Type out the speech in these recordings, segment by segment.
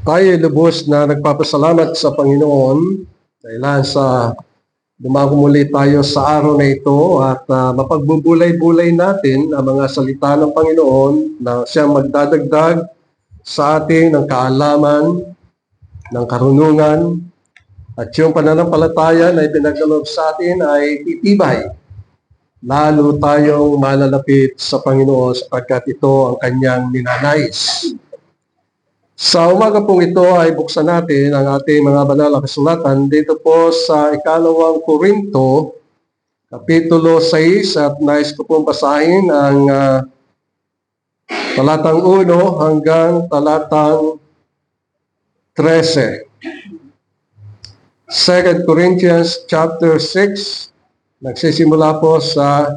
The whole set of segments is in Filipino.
Tayo lubos na nagpapasalamat sa Panginoon dahil sa dumago muli tayo sa araw na ito at mapagbubulay-bulay natin ang mga salita ng Panginoon na siyang magdadagdag sa ating ng kaalaman, ng karunungan, at yung pananampalataya na ipinagkaloob sa atin ay titibay. Lalo tayong malalapit sa Panginoon sapagkat ito ang kanyang ninanais. Sa umaga pong ito ay buksan natin ang ating mga banal na kasulatan dito po sa ikalawang Korinto, Kapitulo 6 at nais ko pong basahin ang talatang 1 hanggang talatang 13. 2 Corinthians chapter 6, nagsisimula po sa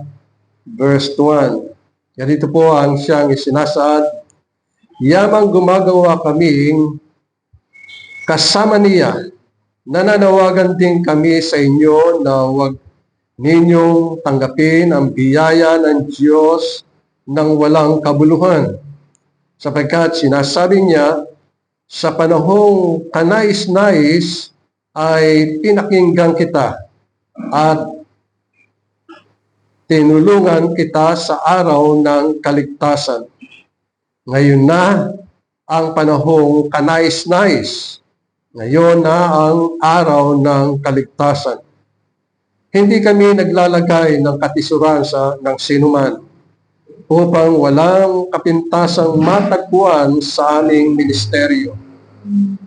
verse 1. Ganito po ang siyang isinasaad: "Yamang gumagawa kaming kasama niya, nananawagan din kami sa inyo na huwag ninyong tanggapin ang biyaya ng Diyos ng walang kabuluhan. Sapagkat sinasabi niya, sa panahong kanais-nais ay pinakinggan kita at tinulungan kita sa araw ng kaligtasan. Ngayon na ang panahong kanais-nais. Ngayon na ang araw ng kaligtasan. Hindi kami naglalagay ng katisuran ng sinuman upang walang kapintasang matagpuan sa aming ministeryo,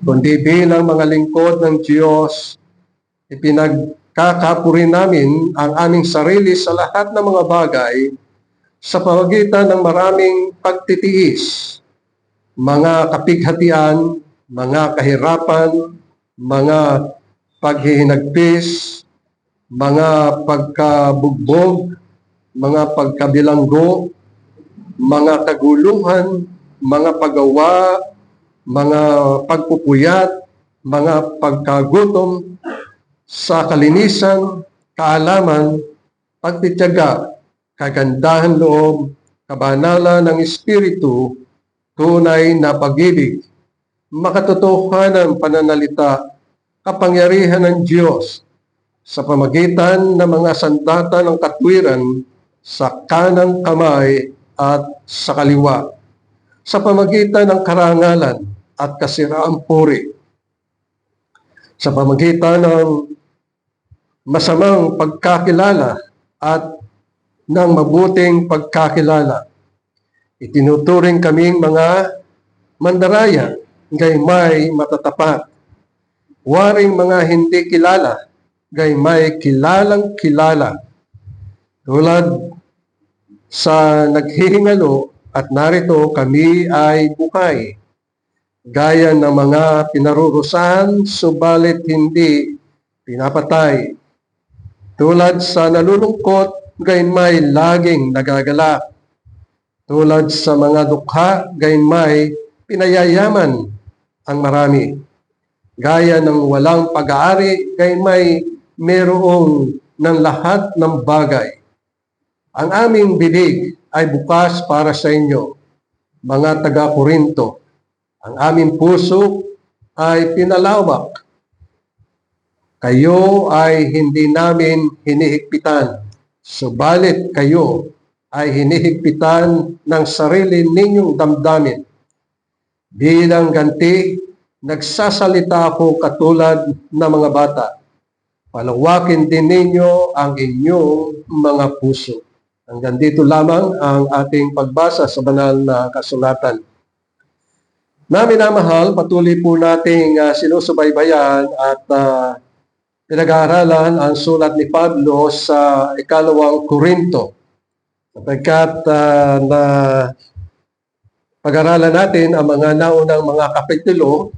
kundi bilang mga lingkod ng Diyos, ipinagkakapuri namin ang aming sarili sa lahat ng mga bagay sa pamagitan ng maraming pagtitiis, mga kapighatian, mga kahirapan, mga paghihinagpis, mga pagkabugbog, mga pagkabilanggo, mga kaguluhan, mga paggawa, mga pagpupuyat, mga pagkagutom, sa kalinisan, kaalaman, pagtitiyaga, kagandahan loob, kabanalan ng Espiritu, tunay na pag-ibig, makatotohanan pananalita, kapangyarihan ng Diyos, sa pamagitan ng mga sandata ng katwiran sa kanang kamay at sa kaliwa, sa pamagitan ng karangalan at kasiraang puri, sa pamagitan ng masamang pagkakilala at ng mabuting pagkakilala. Itinuturing kaming mga mandaraya, gaymay matatapat. Waring mga hindi kilala, gaymay kilalang kilala. Tulad sa naghihingalo at narito kami ay buhay, gaya ng mga pinarurusahan, subalit hindi pinapatay. Tulad sa nalulungkot, gaymay laging nagagalak. Tulad sa mga dukha, gaymay pinayayaman ang marami. Gaya ng walang pag-aari, gaymay mayroong ng lahat ng bagay. Ang aming bibig ay bukas para sa inyo, mga taga-Korinto. Ang aming puso ay pinalawak. Kayo ay hindi namin hinihigpitan, subalit kayo ay hinihigpitan ng sarili ninyong damdamin. Bilang ganti, nagsasalita ako katulad ng mga bata. Palawakin din ninyo ang inyong mga puso. Hanggang dito lamang ang ating pagbasa sa banal na kasulatan. Na minamahal, patuloy po nating sinusubaybayan at pinag-aaralan ang sulat ni Pablo sa ikalawang Korinto. Sapagkat na pag-aralan natin ang mga naunang mga kapitulo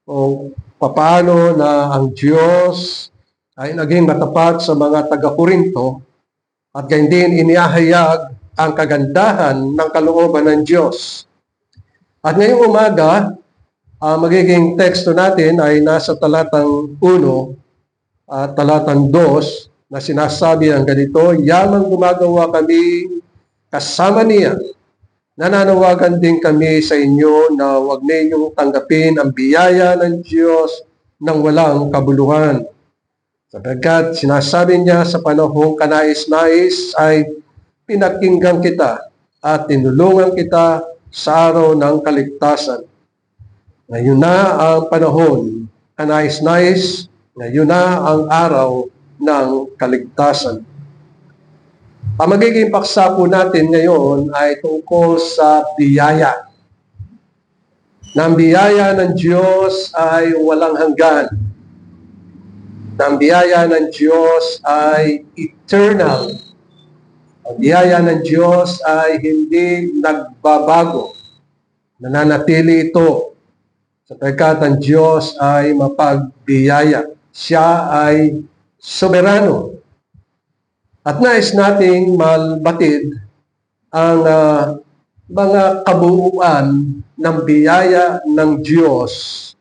o paano na ang Diyos ay naging matapat sa mga taga-Korinto at gayon din inihahayag ang kagandahan ng kalooban ng Diyos. At ngayong umaga, magiging teksto natin ay nasa talatang 1 at talatang 2 na sinasabi ang ganito: "Yamang gumagawa kami kasama niya, nananawagan din kami sa inyo na huwag ninyong tanggapin ang biyaya ng Diyos ng walang kabuluhan. Sapagkat sinasabi niya sa panahong kanais-nais ay pinakinggan kita at tinulungan kita sa araw ng kaligtasan. Ngayon na ang panahon, kanais-nais, ngayon na ang araw ng kaligtasan. Ang magiging paksa po natin ngayon ay tungkol sa biyaya. Na ang biyaya ng Diyos ay walang hanggan. Na ang biyaya ng Diyos ay eternal. Ang biyaya ng Diyos ay hindi nagbabago. Nananatili ito sapagkat ang Diyos ay mapagbiyaya. Siya ay soberano. At nais nating malbatid ang mga kabuuan ng biyaya ng Diyos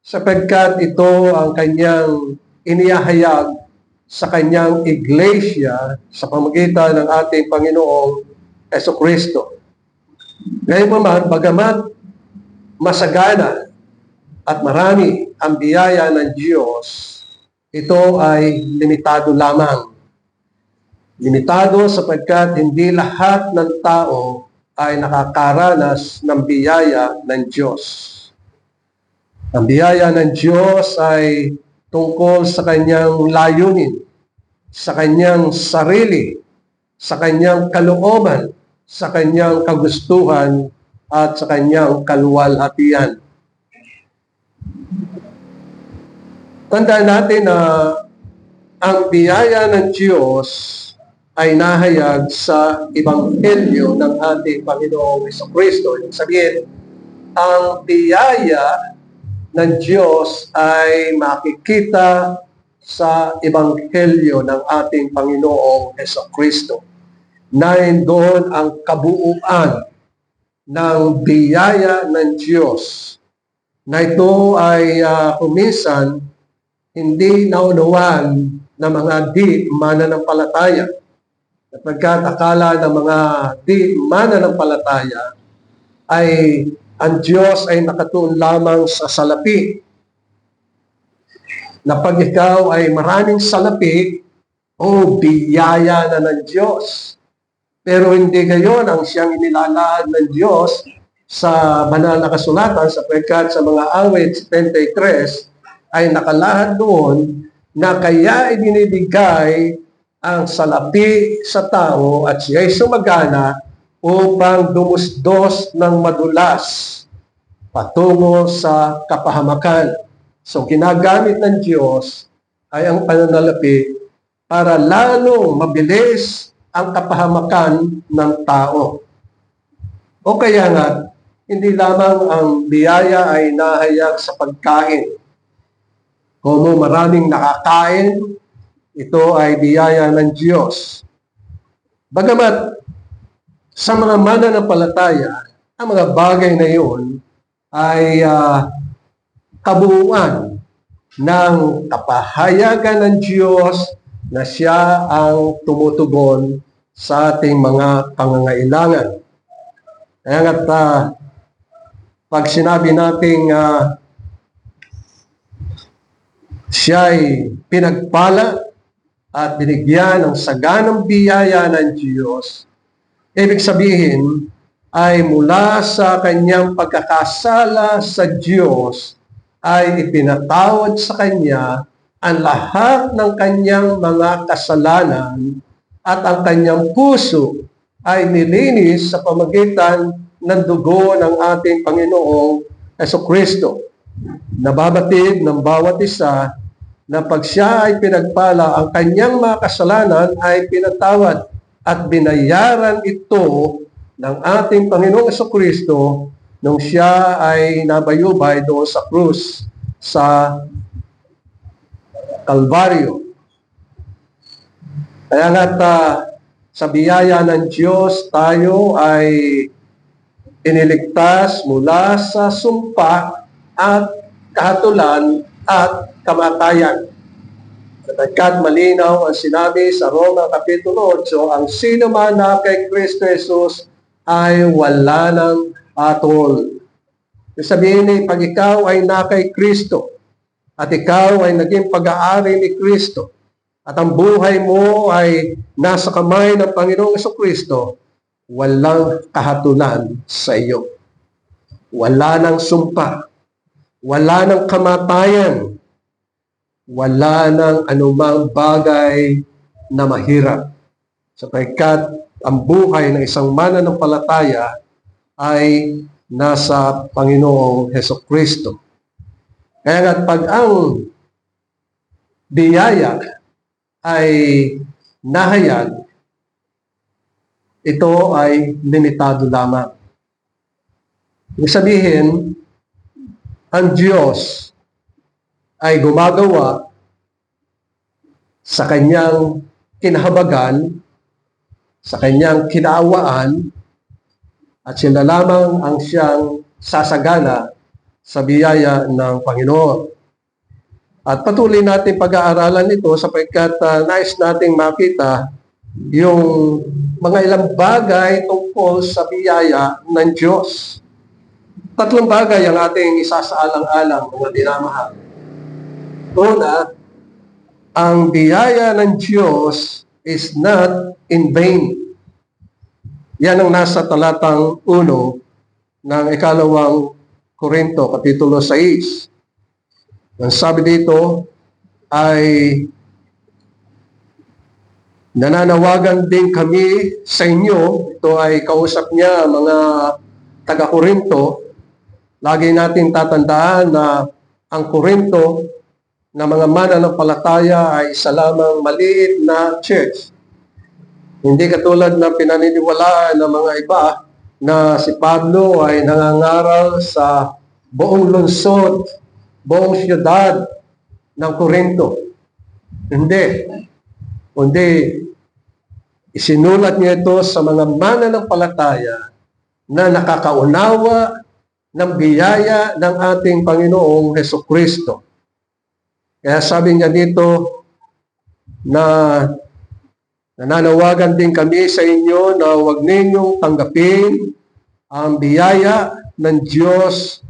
sapagkat ito ang kanyang inihahayag sa kanyang iglesia sa pamamagitan ng ating Panginoong Jesucristo. Ngayon naman, bagamat masagana at marami ang biyaya ng Diyos, ito ay limitado lamang. Limitado sapagkat hindi lahat ng tao ay nakakaranas ng biyaya ng Diyos. Ang biyaya ng Diyos ay tungkol sa kanyang layunin, sa kanyang sarili, sa kanyang kalooban, sa kanyang kagustuhan, at sa kanyang kaluwalhatian. Tandaan natin na ang biyaya ng Diyos ay nahayag sa Ebanghelyo ng ating Panginoong Jesucristo. Ibig sabihin, ang biyaya ng Diyos ay makikita sa Ebanghelyo ng ating Panginoong Jesucristo. Nandoon ang kabuuan ng biyaya ng Diyos na ito ay kuminsan hindi naunawan ng mga di mananampalataya. Sapagkat akala ng mga di mananampalataya ay ang Diyos ay nakatuon lamang sa salapi. Na pag ikaw ay maraming salapi, biyaya na ng Diyos. Pero hindi gayon ang siyang inilalaan ng Diyos sa banal na kasulatan sapagkat sa mga awit 73 ay nakalahad doon na kaya ibinibigay ang salapi sa tao at siya'y sumagana upang dumusdos ng madulas patungo sa kapahamakan. So ginagamit ng Diyos ay ang pananalapi para lalong mabilis ang kapahamakan ng tao. O kaya nga, hindi lamang ang biyaya ay nahayag sa pagkain. Kung maraming nakakain, ito ay biyaya ng Diyos. Bagamat sa mga mananampalataya, ang mga bagay na iyon ay kabuuan ng kapahayagan ng Diyos na siya ang tumutugon sa ating mga pangangailangan. Kaya nga't pag sinabi nating siya'y pinagpala at binigyan ng saganang biyaya ng Diyos, ibig sabihin ay mula sa kanyang pagkakasala sa Diyos ay ipinatawad sa kanya ang lahat ng kanyang mga kasalanan at ang kanyang puso ay nilinis sa pamamagitan ng dugo ng ating Panginoong Jesucristo. Nababatid ng bawat isa na pag siya ay pinagpala, ang kanyang mga kasalanan ay pinatawad at binayaran ito ng ating Panginoong Jesucristo nung siya ay nabayubay doon sa krus sa Kalbaryo. Kaya nga't sa biyaya ng Diyos, tayo ay iniligtas mula sa sumpa at kahatulan at kamatayan. Sapagkat malinaw ang sinabi sa Roma Kapitulo 8, ang sino man na kay Kristo Jesus ay wala ng atol. Sabihin ni, pag ikaw ay na kay Kristo at ikaw ay naging pag-aari ni Kristo at ang buhay mo ay nasa kamay ng Panginoong Kristo, walang kahatulan sa iyo. Wala ng sumpa, wala ng kamatayan, wala ng anumang bagay na mahirap. Sapagkat ang buhay ng isang mananampalataya ay nasa Panginoong Hesukristo. Kaya nga pag ang biyaya ay nahayag, ito ay limitado lamang. Ibig sabihin, ang Diyos ay gumagawa sa kanyang kinahabagan, sa kanyang kinaawaan, at sila lamang ang siyang sasagana sa biyaya ng Panginoon. At patuloy natin pag-aaralan ito sapagkat nais nating makita yung mga ilang bagay tungkol sa biyaya ng Diyos. Tatlong bagay ang ating isasaalang-alang, mga dinamahal. Una, ang biyaya ng Diyos is not in vain. Yan ang nasa talatang 1 ng ikalawang Korinto, kapitulo 6. Ang sabi dito ay, nananawagan din kami sa inyo. Ito ay kausap niya mga taga-Korinto. Lagi natin tatandaan na ang Korinto na mga mananampalataya ay isa lamang maliit na church. Hindi katulad na pinaniniwalaan ng mga iba na si Pablo ay nangangaral sa buong lungsod, buong siyudad ng Korinto. Hindi. Kundi isinulat niya ito sa mga mananampalataya na nakakaunawa ng biyaya ng ating Panginoong Hesukristo. Kaya sabi niya dito na nananawagan din kami sa inyo na huwag ninyong tanggapin ang biyaya ng Diyos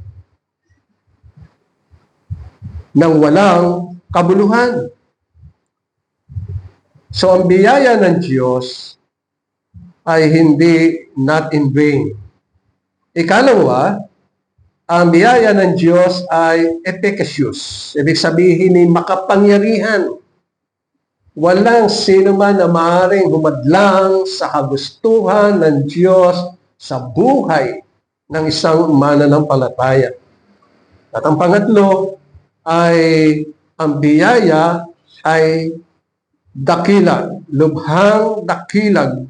ng walang kabuluhan. So ang biyaya ng Diyos ay hindi not in vain. Ikalawa, ang biyaya ng Diyos ay efficacious. Ibig sabihin ni makapangyarihan. Walang sino man na maaaring humadlang sa kagustuhan ng Diyos sa buhay ng isang mananampalataya. At ang pangatlo ay ang biyaya ay dakilag, lubhang dakilag.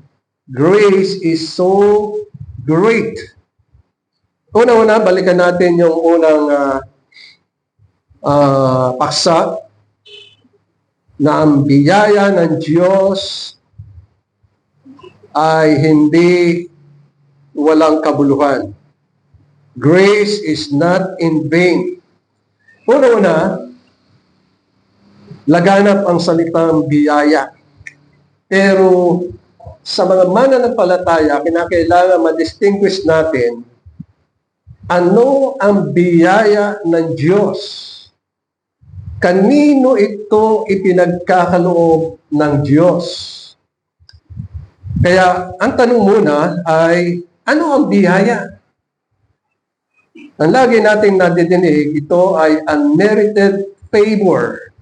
Grace is so great. Una-una, balikan natin yung unang paksa na ang biyaya ng Diyos ay hindi walang kabuluhan. Grace is not in vain. Una-una, laganap ang salitang biyaya. Pero sa mga mananampalataya, kinakailangan ma-distinguish natin ano ang biyaya ng Diyos. Kanino ito ipinagkakaloob ng Diyos? Kaya ang tanong muna ay, ano ang biyaya? Ang lagi nating nadidinig, ito ay unmerited favor.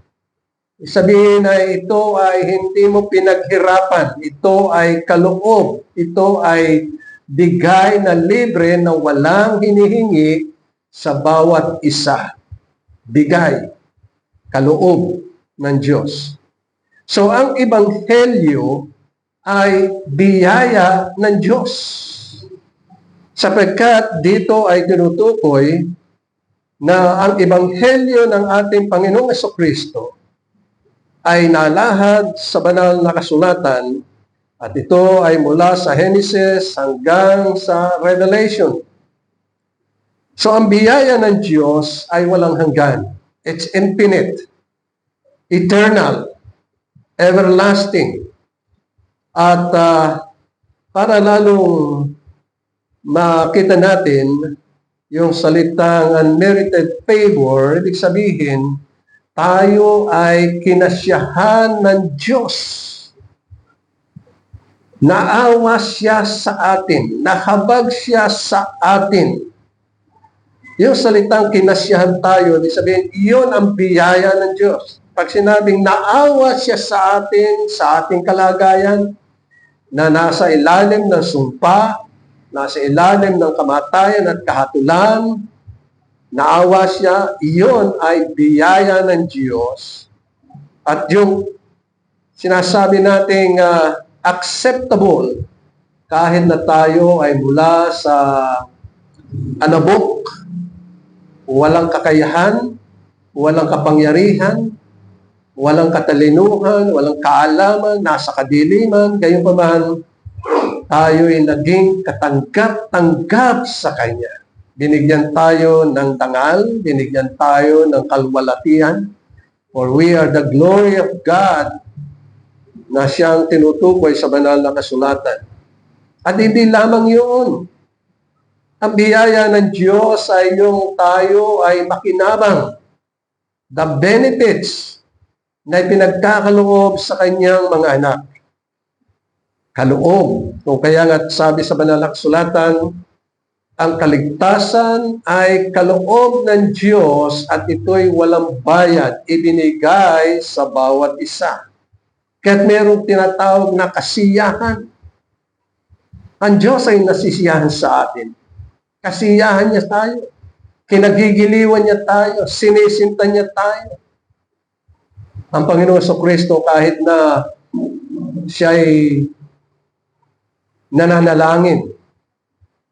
Sabihin na ito ay hindi mo pinaghirapan, ito ay kaloob, ito ay bigay na libre na walang hinihingi sa bawat isa. Bigay, kaloob ng Diyos. So ang ebanghelyo ay biyaya ng Diyos. Sapagkat dito ay tinutukoy na ang ebanghelyo ng ating Panginoong Jesucristo ay nalahad sa banal na kasulatan at ito ay mula sa Genesis hanggang sa Revelation. So ang biyaya ng Diyos ay walang hanggan. It's infinite, eternal, everlasting. At para lalong makita natin yung salitang unmerited favor, ibig sabihin, tayo ay kinasyahan ng Diyos. Naawa siya sa atin, nahabag siya sa atin. Yung salitang kinasyahan tayo, ibig sabihin, iyon ang biyaya ng Diyos. Pag sinabing naawa siya sa atin, sa ating kalagayan, na nasa ilalim ng sumpa, nasa ilalim ng kamatayan at kahatulan, naawa siya, iyon ay biyaya ng Diyos. At yung sinasabi nating acceptable, kahit na tayo ay mula sa anabok, walang kakayahan, walang kapangyarihan, walang katalinuhan, walang kaalaman, nasa kadiliman, gayon pa man, tayo ay naging katanggap-tanggap sa Kanya. Binigyan tayo ng dangal, binigyan tayo ng kalwalatian, for we are the glory of God na siyang tinutukoy sa banal na kasulatan. At hindi lamang yun. Ang biyaya ng Diyos ay yung tayo ay makinabang. The benefits na ipinagkakaloob sa kanyang mga anak. Kaloob. Kung kaya nga sabi sa banal na kasulatan, ang kaligtasan ay kaloob ng Diyos at ito'y walang bayad, ibinigay sa bawat isa. Kaya't mayroong tinatawag na kasiyahan. Ang Diyos ay nasisiyahan sa atin. Kasiyahan niya tayo. Kinagigiliwan niya tayo. Sinisinta niya tayo. Ang Panginoon Kristo kahit na siya ay nananalangin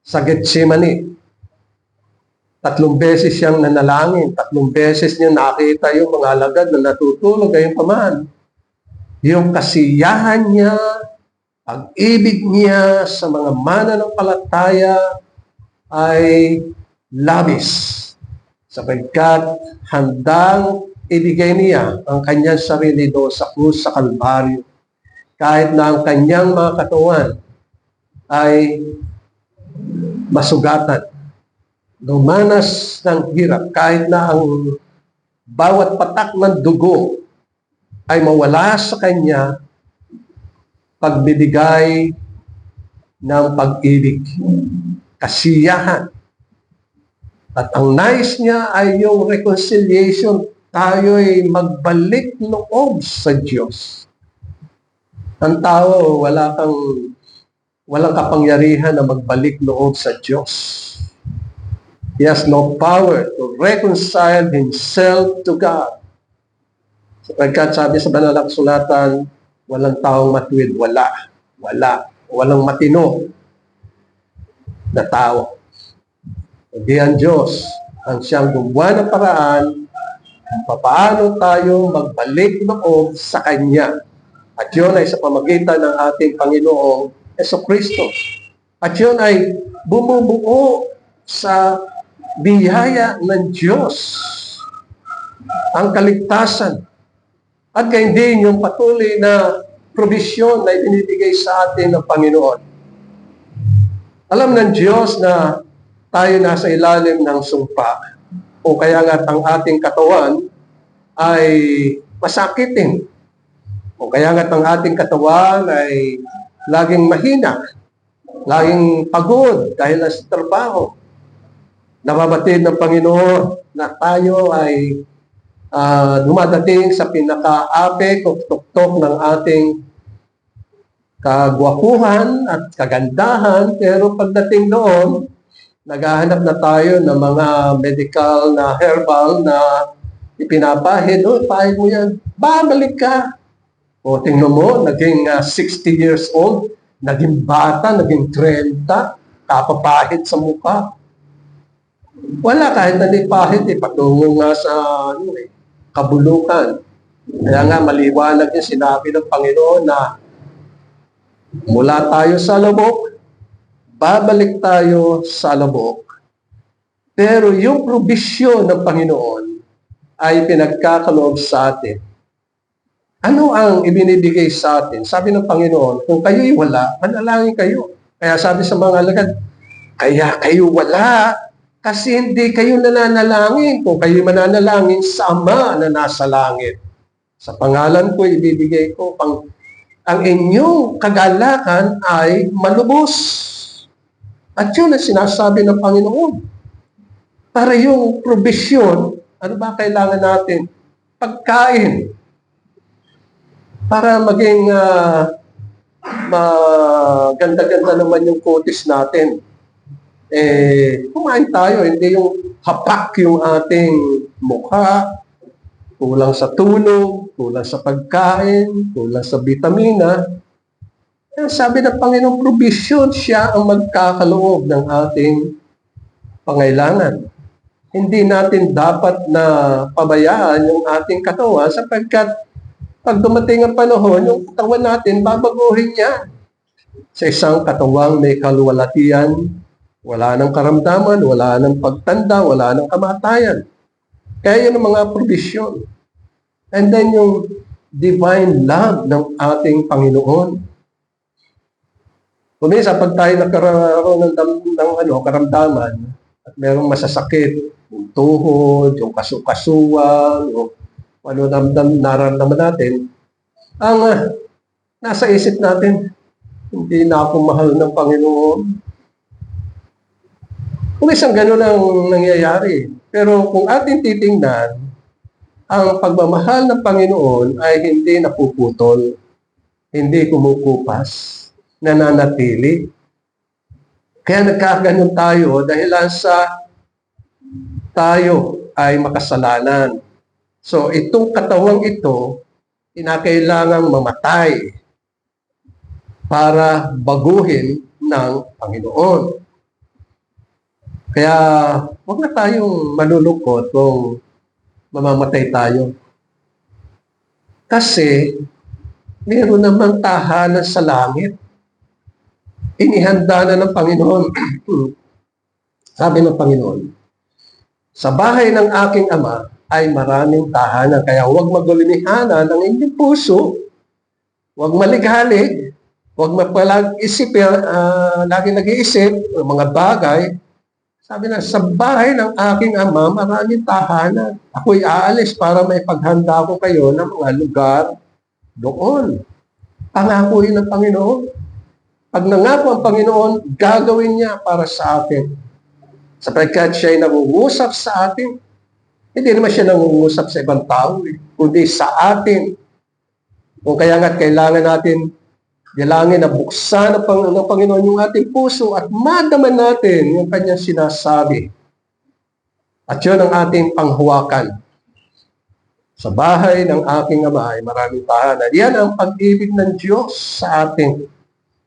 sa Getsemani. 3 beses siyang nanalangin. 3 beses niya nakita yung mga alagad na natutulog. Gayon pa man. Yung kasiyahan niya, pag-ibig niya sa mga mananampalataya ay labis. Sapagkat handang ibigay niya ang kanyang sarili doon sa krus sa Kalbaryo. Kahit na ang kanyang mga katawan ay masugatan. Dumanas ng hirap kahit na ang bawat patak ng dugo ay mawala sa kanya pagbibigay ng pag-ibig, kasiyahan. At ang nais niya ay yung reconciliation. Tayo ay magbalik loob sa Diyos. Ang tao, walang kapangyarihan na magbalik loob sa Diyos. He has no power to reconcile himself to God. Sapagkat sabi sa banal na kasulatan, walang taong matuwid. Walang matino na tao. Hindi ang Diyos ang siyang gumawa ng paraan paano tayo magbalik loob sa Kanya. At yun ay sa pamagitan ng ating Panginoong Jesucristo. At yun ay bumubuo sa biyaya ng Diyos. Ang kaligtasan. At gayon din yung patuloy na probisyon na ibinibigay sa atin ng Panginoon. Alam ng Diyos na tayo nasa ilalim ng sumpa o kaya nga ang ating katawan ay masakitin. O kaya nga ang ating katawan ay laging mahina, laging pagod dahil sa trabaho. Nababatid ng Panginoon na tayo ay dumadating sa pinaka-apex o tuktok ng ating kagwapuhan at kagandahan, pero pagdating doon, naghahanap na tayo ng mga medical na herbal na ipinapahid. Pahid mo yan, babalik ka. O tingnan mo, naging 60 years old, naging bata, naging 30, kapapahid sa mukha. Wala, kahit na di pahid, patungo nga sa kabulukan. Kaya nga maliwanag yung sinabi ng Panginoon na mula tayo sa labok, babalik tayo sa labok. Pero yung probisyon ng Panginoon ay pinagkakaloob sa atin. Ano ang ibinibigay sa atin? Sabi ng Panginoon, kung kayo'y wala, manalangin kayo. Kaya sabi sa mga alagad, Kaya kayo wala. Kasi hindi kayo nananalangin. Kung kayo mananalangin sa Ama na nasa langit. Sa pangalan ko, ibibigay ko ang inyong kagalakan ay malubos. At yun ang sinasabi ng Panginoon. Para yung provision, ano ba kailangan natin? Pagkain. Para maging maganda-ganda naman yung kutis natin. Kumain tayo, hindi yung hapak yung ating mukha, kulang sa tulog, kulang sa pagkain, kulang sa vitamina. Sabi ng Panginoong provision, siya ang magkakaloob ng ating pangailangan. Hindi natin dapat na pabayaan yung ating katawan sapagkat pag dumating ang panahon, yung katawan natin, babaguhin niya. Sa isang katawang may kaluwalhatian, wala ng karamdaman, wala ng pagtanda, wala ng kamatayan. Kaya yun ang mga provision. And then yung divine love ng ating Panginoon. Kumisa, pag tayo nagkaroon ng karamdaman, at merong masasakit, yung tuhod, yung kasukasuan, yung ano nararamdaman natin, ang nasa isip natin, hindi na ako mahal ng Panginoon. Kung isang gano'n ang nangyayari. Pero kung ating titingnan, ang pagmamahal ng Panginoon ay hindi napuputol, hindi kumukupas, nananatili. Kaya nagkaganon tayo dahil sa tayo ay makasalanan. So itong katawang ito, kinakailangang mamatay para baguhin ng Panginoon. Kaya huwag na tayong malulungkot kung mamamatay tayo. Kasi meron namang tahanan sa langit. Inihanda na ng Panginoon. Sabi ng Panginoon, sa bahay ng aking Ama ay maraming tahanan. Kaya huwag magulimihanan ng inyong puso. Huwag malighalig. Huwag mapalag-isip, lagi nag-iisip ng mga bagay. Sabi na, sa bahay ng aking Ama, maraming tahanan. Ako'y aalis para may paghanda ko kayo ng mga lugar doon. Pangako yun ng Panginoon. Pag nangako ang Panginoon, gagawin niya para sa atin. Sapagkat siya ay nangungusap sa atin. Hindi naman siya nangungusap sa ibang tao, kundi sa atin. Kung kaya nga kailangan natin dalangin na buksan ng Panginoon yung ating puso at madaman natin yung kanyang sinasabi. At yun ang ating panghuwakan. Sa bahay ng aking Ama ay maraming tahanan. Yan ang pag-ibig ng Diyos sa atin.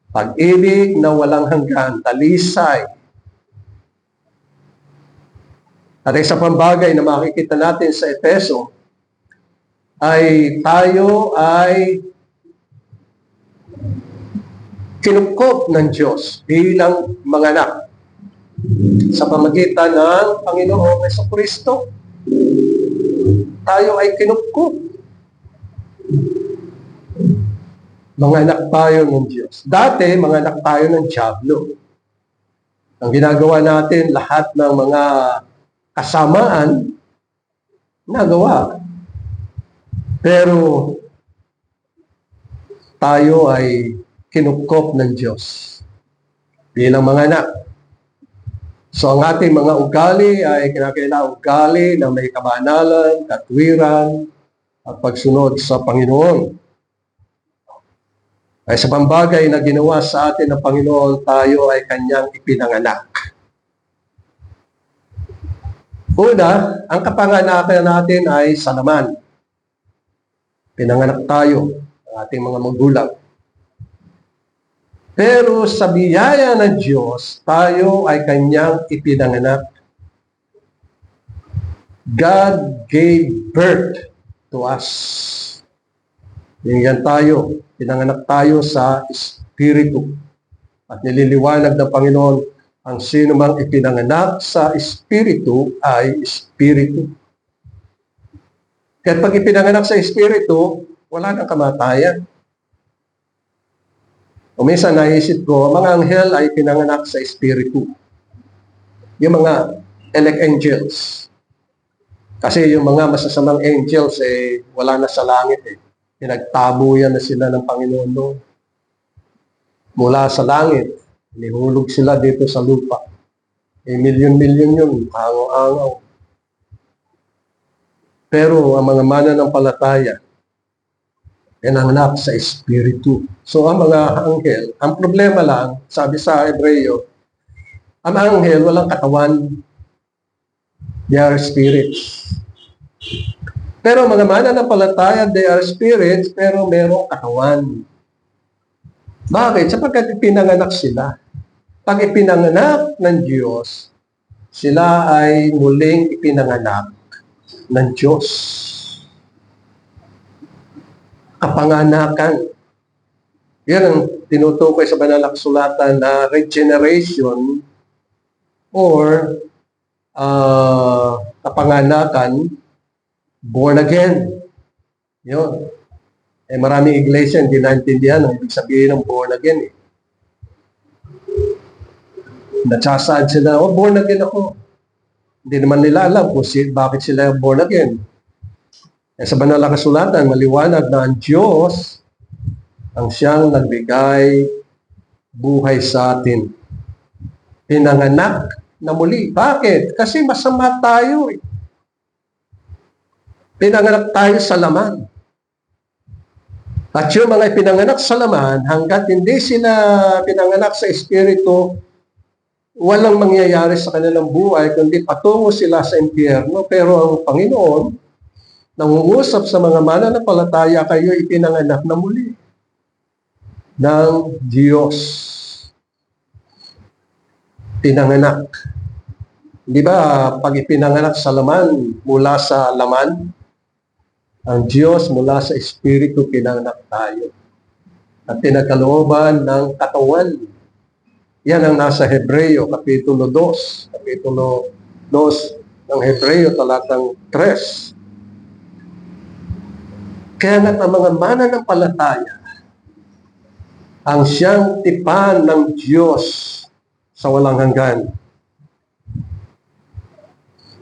Pag-ibig na walang hanggan, talisay. At isa pang bagay na makikita natin sa Efeso ay tayo ay kinukop ng Diyos bilang mga anak sa pamagitan ng Panginoong Jesucristo. Tayo ay kinukop. Mga anak tayo ng Diyos. Dati, mga anak tayo ng Diablo. Ang ginagawa natin, lahat ng mga kasamaan, nagawa. Pero tayo ay kinukop ng Diyos bilang mga anak. So ang ating mga ugali ay kinakailangang ugali na may kabanalan, katwiran, at pagsunod sa Panginoon. Ay sa pambagay na ginawa sa atin ng Panginoon, tayo ay kanyang ipinanganak. Una, ang kapanganakan natin ay sa laman. Pinanganak tayo ng ating mga magulang. Pero sa biyaya ng Diyos, tayo ay kanyang ipinanganak. God gave birth to us. Yan tayo. Pinanganak tayo sa Espiritu. At nililiwanag ng Panginoon, ang sino mang ipinanganak sa Espiritu ay Espiritu. Kaya pag ipinanganak sa Espiritu, wala nang kamatayan. O minsan naisip ko, mga anghel ay pinanganak sa Espiritu. yung mga elect angels. Kasi yung mga masasamang angels, wala na sa langit eh. Pinagtabo yan na sila ng Panginoon noon. Mula sa langit, nihulog sila dito sa lupa. Milyon-milyon yun, angaw-angaw. Pero ang mga mananampalataya, pinanganak sa Espiritu. So ang mga anghel, ang problema lang, sabi sa Hebreo, ang anghel walang katawan. They are spirits. Pero mga mananampalataya, they are spirits, pero merong katawan. Bakit? Sapagkat ipinanganak sila. Pag ipinanganak ng Diyos, sila ay muling ipinanganak ng Diyos. Kapanganakan. Yan ang tinutukoy sa banal na kasulatan na regeneration or kapanganakan, born again. Yun. Maraming iglesia hindi naintindihan ang ibig sabihin ng born again. Natsasaad sila, born again ako. Hindi naman nila alam kung bakit sila born again. Sa banal na kasulatan, maliwanag na ang Diyos ang siyang nagbigay buhay sa atin. Pinanganak na muli. Bakit? Kasi masama tayo eh. Pinanganak tayo sa laman. At yung mga pinanganak sa laman, hanggat hindi sila pinanganak sa Espiritu, walang mangyayari sa kanilang buhay, kundi patungo sila sa impyerno. Pero ang Panginoon, nangungusap sa mga mananampalataya, kayo ipinanganak na muli ng Diyos. Pinanganak. Di ba, pag ipinanganak sa laman, mula sa laman, ang Diyos mula sa Espiritu pinanganak tayo. At pinagkalooban ng katawan. Yan ang nasa Hebreo, Kapitulo 2. Kapitulo 2 ng Hebreo, talatang 3. Kaya nga ang mga mananampalataya ang siyang tipan ng Diyos sa walang hanggan.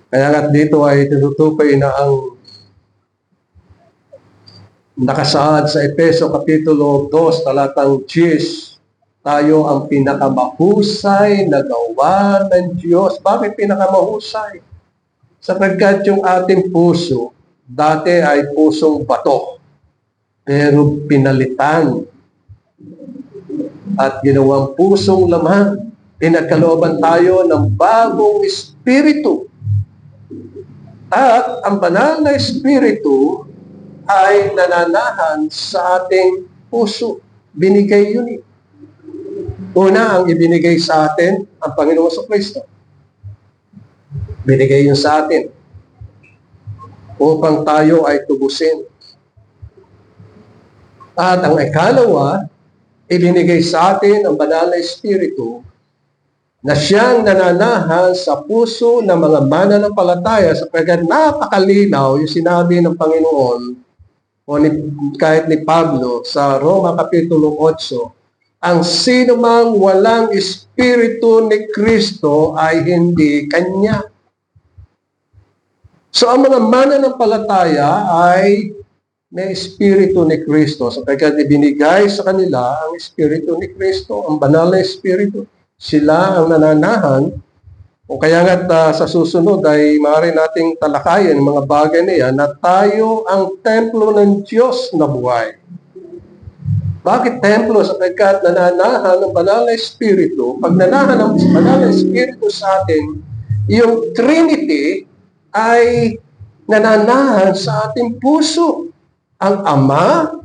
Kaya nga dito ay tinutukoy na ang nakasaad sa Efeso Kapitulo 2, talatang 10, tayo ang pinakamahusay na gawa ng Diyos. Bakit pinakamahusay? Sapagkat yung ating puso, dati ay pusong bato, pero pinalitan at ginawang pusong laman. Pinagkalooban tayo ng bagong espiritu. At ang banal na espiritu ay nananahan sa ating puso. Binigay yun eh. Una, ang ibinigay sa atin, ang Panginoon sa Kristo. Binigay yun sa atin upang tayo ay tubusin. At ang ikalawa, ibinigay sa atin ang banal na Espiritu na siyang nananahan sa puso ng mga mananampalataya sapagkat napakalinaw yung sinabi ng Panginoon o kahit ni Pablo sa Roma Kapitulo 8, ang sino mang walang Espiritu ni Kristo ay hindi Kanya. So ang mga mananampalataya ay may Espiritu ni Kristo sapagkat ibinigay sa kanila ang Espiritu ni Kristo, ang banal na Espiritu. Sila ang nananahan. O kaya nga sa susunod ay maaari nating talakayin ang mga bagay na yan na tayo ang templo ng Diyos na buhay. Bakit templo? Sapagkat nananahan ng banal na Espiritu. Pag nananahan ng banal na Espiritu sa atin, yung Trinity ay nananahan sa ating puso. Ang Ama,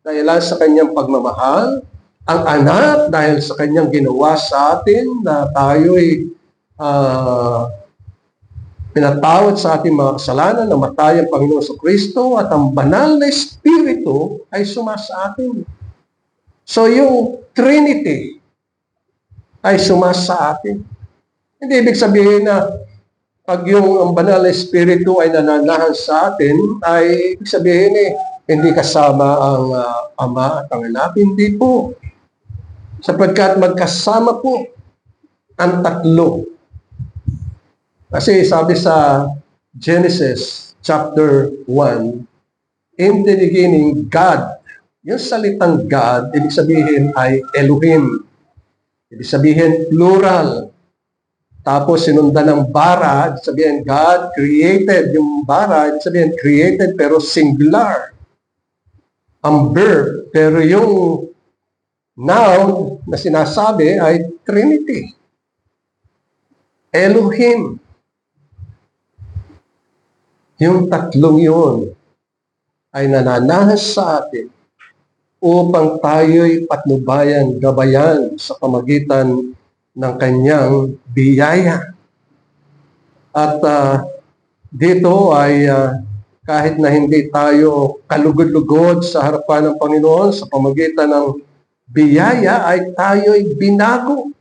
dahil sa kanyang pagmamahal, ang Anak, dahil sa kanyang ginawa sa atin na tayo'y pinatawad sa ating mga kasalanan, namatay ang Panginoon sa Kristo, at ang banal na Espiritu ay sumasa atin. So yung Trinity ay sumasa atin. Hindi ibig sabihin na pag yung banal na Espiritu ay nananahan sa atin, ay ibig sabihin hindi kasama ang Ama at ang Anak. Hindi po. Sapagkat magkasama po ang tatlo. Kasi sabi sa Genesis chapter 1, in the beginning, God. Yung salitang God, ibig sabihin ay Elohim. Ibig sabihin plural. Tapos sinundan ng bara, ibig sabihin God created. Yung bara, ibig sabihin created pero singular. Ang verb, pero yung noun na sinasabi ay Trinity. Elohim. Yung tatlong yun ay nananahas sa atin upang tayo'y patnubayan, gabayan sa pamagitan ng kanyang biyaya. At dito ay kahit na hindi tayo kalugod-lugod sa harapan ng Panginoon sa pamagitan ng biyaya, ay tayo'y binago.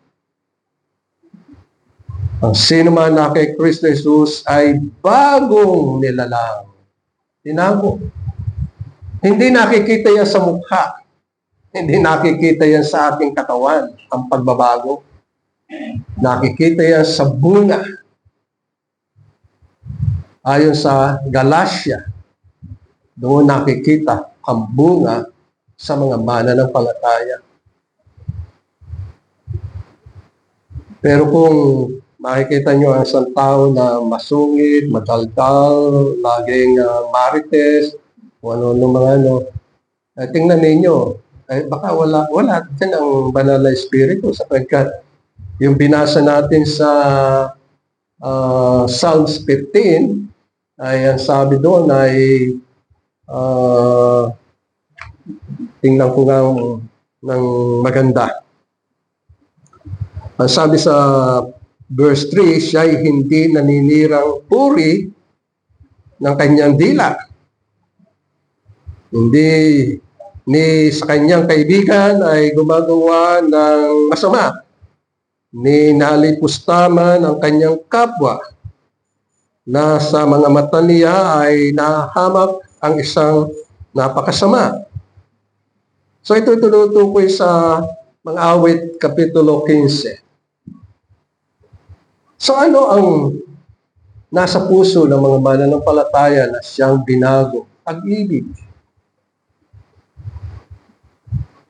Ang sino man na kay Kristo Jesus ay bagong nilalang. Binago. Hindi nakikita yan sa mukha. Hindi nakikita yan sa ating katawan, ang pagbabago. Nakikita yan sa bunga. Ayon sa Galatia, doon nakikita ang bunga sa mga mananampalataya. Pero kung makikita nyo ang isang tao na masungit, madaldal, laging marites, o ano mga tingnan ninyo, baka wala din ang banal na espiritu sapagkat yung binasa natin sa Psalms 15 ay ang sabi doon ay tingnan ko nga ng maganda. Ang sabi sa verse 3, siya ay hindi naninirang puri ng kanyang dila. Hindi ni sa kanyang kaibigan ay gumagawa ng masama. Ni nalipustaman ang kanyang kapwa na sa mga mata niya ay nahamak ang isang napakasama. So ito tinutukoy sa mga awit kapitulo 15. So ano ang nasa puso ng mga mananampalataya na siyang binago? Pag-ibig,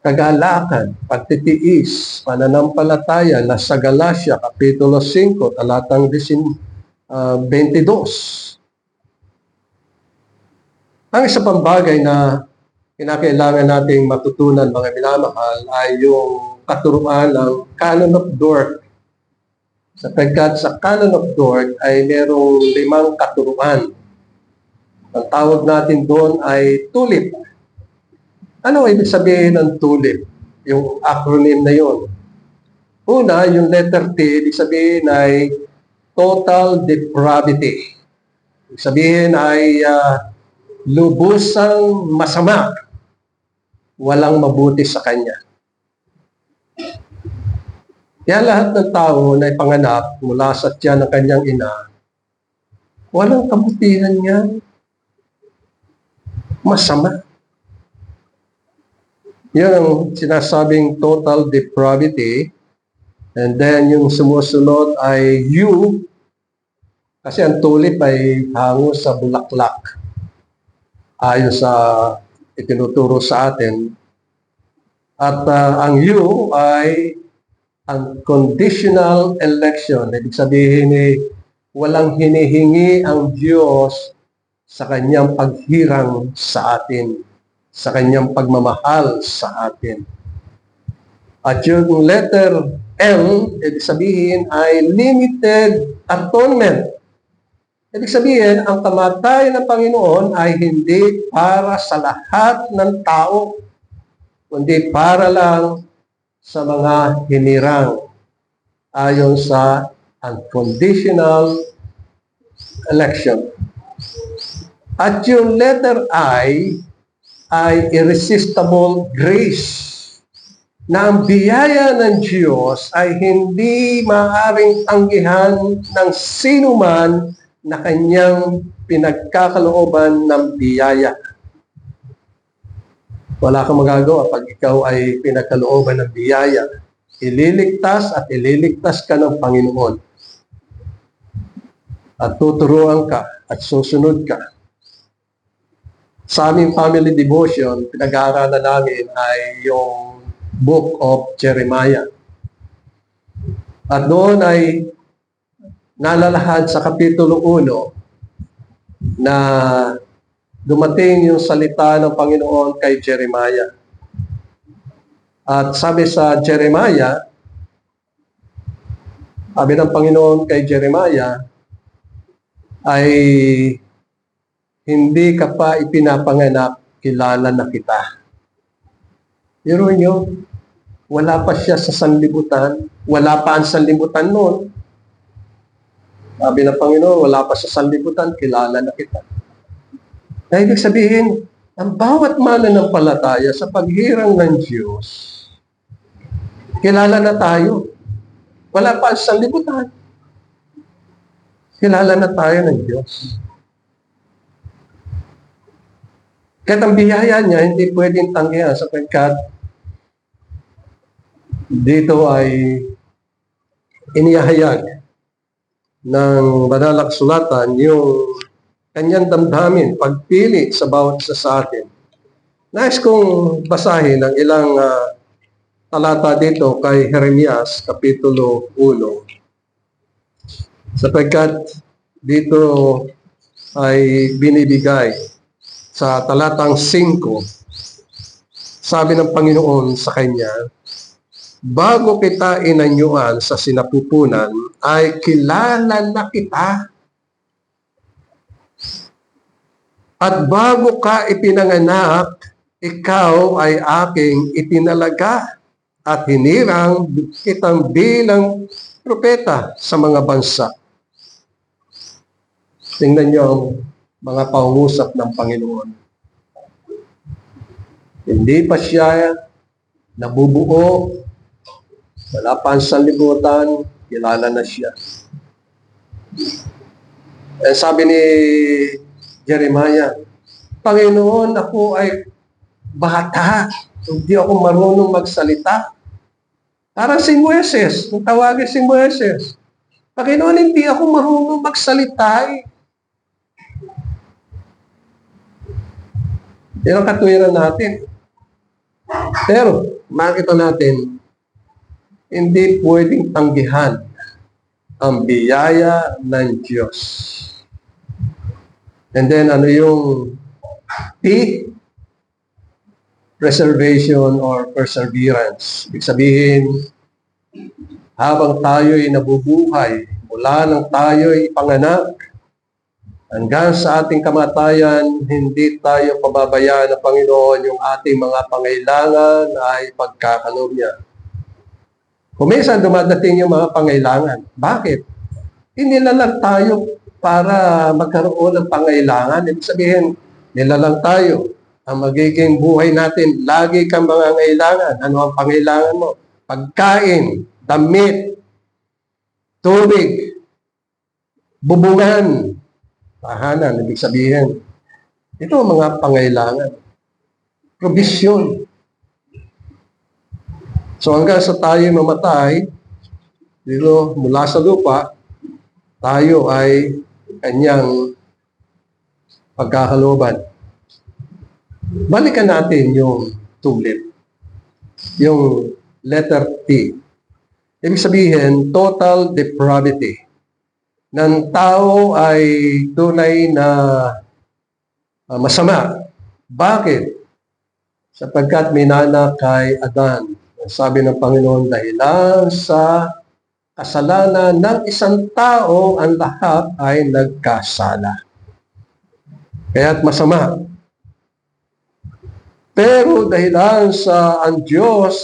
kagalakan, pagtitiis, pananampalataya na sa Galatia kapitulo 5 talatang 22. Ang isa pang bagay na kinakailangan nating matutunan mga minamahal ay yung katuruan ng Canon of Dort. Sapagkat sa Canon of Dort ay merong 5 katuruan. Ang tawag natin doon ay tulip. Ano ibig sabihin ng tulip? Yung acronym na yun. Una, yung letter T, ibig sabihin ay total depravity. Ibig sabihin ay lubusang masama. Walang mabuti sa kanya. Kaya lahat ng tao na ipanganak mula sa tiyan ng kanyang ina, walang kabutihan niya. Masama. Yan ang sinasabing total depravity. And then yung sumusunod ay you. Kasi ang tulip ay hango sa bulaklak. Ayon sa itinuturo sa atin. At ang you ay unconditional election. Ibig sabihin walang hinihingi ang Diyos sa kanyang paghirang sa atin, sa kanyang pagmamahal sa atin. At yung letter M, ibig sabihin ay limited atonement. Ibig sabihin, ang kamatayan ng Panginoon ay hindi para sa lahat ng tao, kundi para lang sa mga hinirang ayon sa unconditional election. At yung letter I ay irresistible grace, na ang biyaya ng Diyos ay hindi maaaring tanggihan ng sino man na kanyang pinagkakalooban ng biyaya. Wala kang magagawa pag ikaw ay pinagkalooban ng biyaya. Ililigtas at ililigtas ka ng Panginoon. at tuturuan ka at susunod ka. Sa aming family devotion, pinag-aaralan namin ay yung Book of Jeremiah. At doon ay nalalahad sa Kapitulo 1 na dumating yung salita ng Panginoon kay Jeremiah. At sabi sa Jeremiah, sabi ng Panginoon kay Jeremiah, ay hindi ka pa ipinapanganak, kilala na kita. Pero nyo, wala pa siya sa sanlibutan, wala pa ang sanlibutan noon. Sabi ng Panginoon, wala pa sa sanlibutan, kilala na kita. Na ibig sabihin, ang bawat mananampalataya sa paghirang ng Diyos, kilala na tayo. Wala pa ang sanlibutan. Kilala na tayo ng Diyos. Kahit ang biyaya niya, hindi pwedeng tanggihan sapagkat dito ay inihayag ng banal na kasulatan yung kanyang damdamin, pagpili sa bawat isa sa atin. Nais kong basahin ang ilang talata dito kay Jeremias, Kapitulo 1. Sapagkat dito ay binibigay sa talatang 5, sabi ng Panginoon sa kanya, bago kita inanyuan sa sinapupunan, ay kilala na kita. At bago ka ipinanganak, ikaw ay aking itinalaga at hinirang kitang bilang propeta sa mga bansa. Tingnan niyo ang mga pangungusap ng Panginoon. Hindi pa siya nabubuo, wala pa ang sanlibutan, kilala na siya. Sabi ni Jeremiah, Panginoon, ako ay bata, hindi ako marunong magsalita. Parang si Moises, kung tawagin si Moises, Panginoon, hindi ako marunong magsalita. Yan ang katwiran natin. Pero, makita natin, hindi pwedeng tanggihan ang biyaya ng Diyos. And then, ano yung P? Preservation or perseverance. Ibig sabihin, habang tayo'y nabubuhay, mula nang tayo'y ipanganak, hanggang sa ating kamatayan, hindi tayo pababayaan ng Panginoon yung ating mga pangailangan ay pagkakaloob niya. Kung minsan dumadating yung mga pangailangan, bakit? Inilalang tayo para magkaroon ng pangailangan. Ibig sabihin, nilalang tayo. Ang magiging buhay natin, lagi kang mga ngailangan. Ano ang pangailangan mo? Pagkain, damit, tubig, bubungan, tahanan, ibig sabihin. Ito ang mga pangailangan. Provision. So hanggang sa tayo mamatay, dito mula sa lupa, tayo ay kanyang pagkakalooban. Balikan natin yung tublit. Yung letter T. Ibig sabihin, total depravity. Ng tao ay tunay na masama. Bakit? Sapagkat minana kay Adan. Sabi ng Panginoon, dahilan sa kasalanan ng isang tao, ang lahat ay nagkasala. Kaya't masama. Pero dahilan sa ang Diyos,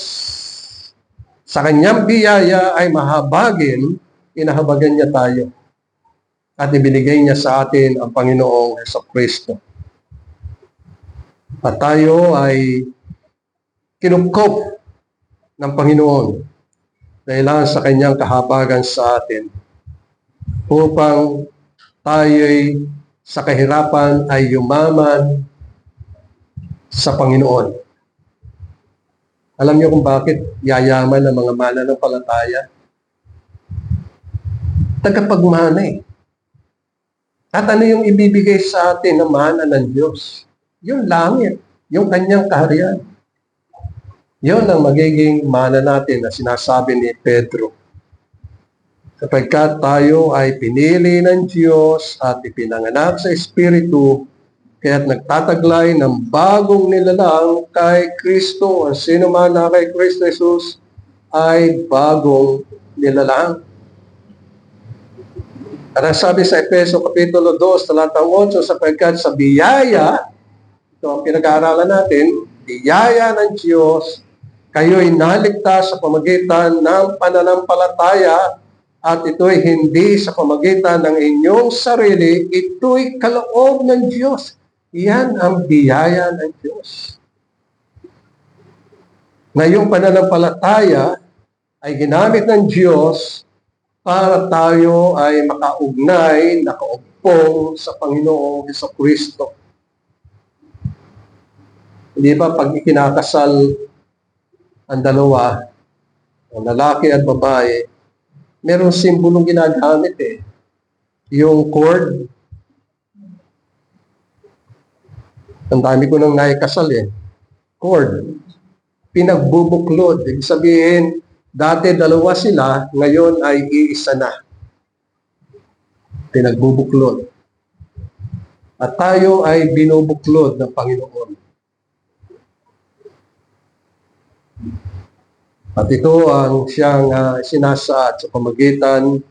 sa kanyang biyaya ay mahabagin, inahabagan niya tayo. At ibinigay niya sa atin ang Panginoong Jesucristo. At tayo ay kinupkop ng Panginoon dahilan sa kanyang kahabagan sa atin upang tayo'y sa kahirapan ay yumaman sa Panginoon. Alam niyo kung bakit yayaman ng mga mananampalataya? Tagapagmana eh. At ano yung ibibigay sa atin na mana ng Diyos? Yung langit, yung kanyang kaharian. Yun ang magiging mana natin na sinasabi ni Pedro. Sapagkat tayo ay pinili ng Diyos at ipinanganak sa Espiritu, kaya't nagtataglay ng bagong nilalang kay Kristo. Ang sino man na kay Kristo Jesus ay bagong nilalang. At ang sabi sa Efeso Kapitulo 2, talatang 8, sapagkat sa biyaya, ito ang pinag-aaralan natin, biyaya ng Diyos, kayo'y naligtas sa pamagitan ng pananampalataya at ito'y hindi sa pamagitan ng inyong sarili, ito'y kaloob ng Diyos. Yan ang biyaya ng Diyos. Ngayong pananampalataya ay ginamit ng Diyos para tayo ay makaugnay, nakaumpong sa Panginoong Jesucristo. Hindi ba pag ikinakasal ang dalawa, ang lalaki at babae, merong simbolong ginagamit Yung cord. Ang dami ko nang naikasal Cord. Pinagbubuklod. Ibig sabihin, dati dalawa sila, ngayon ay iisa na. Pinagbubuklod. At tayo ay binubuklod ng Panginoon. At ito ang siyang sinasaad sa pamagitan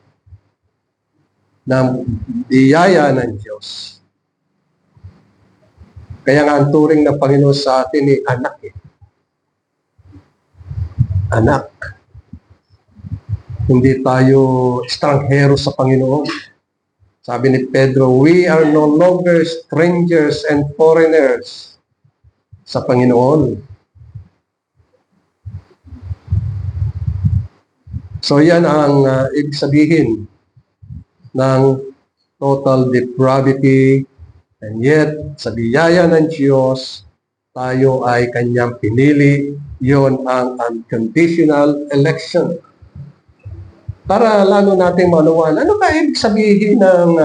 ng biyaya ng Diyos. Kaya nga ang turing ng Panginoon sa atin ay anak Anak. Hindi tayo estranghero sa Panginoon. Sabi ni Pedro, we are no longer strangers and foreigners sa Panginoon. So yan ang ibig sabihin ng total depravity, and yet sa biyaya ng Diyos, tayo ay kanyang pinili. Yon ang unconditional election. Para lalo natin maunawaan, ano ba ibig sabihin ng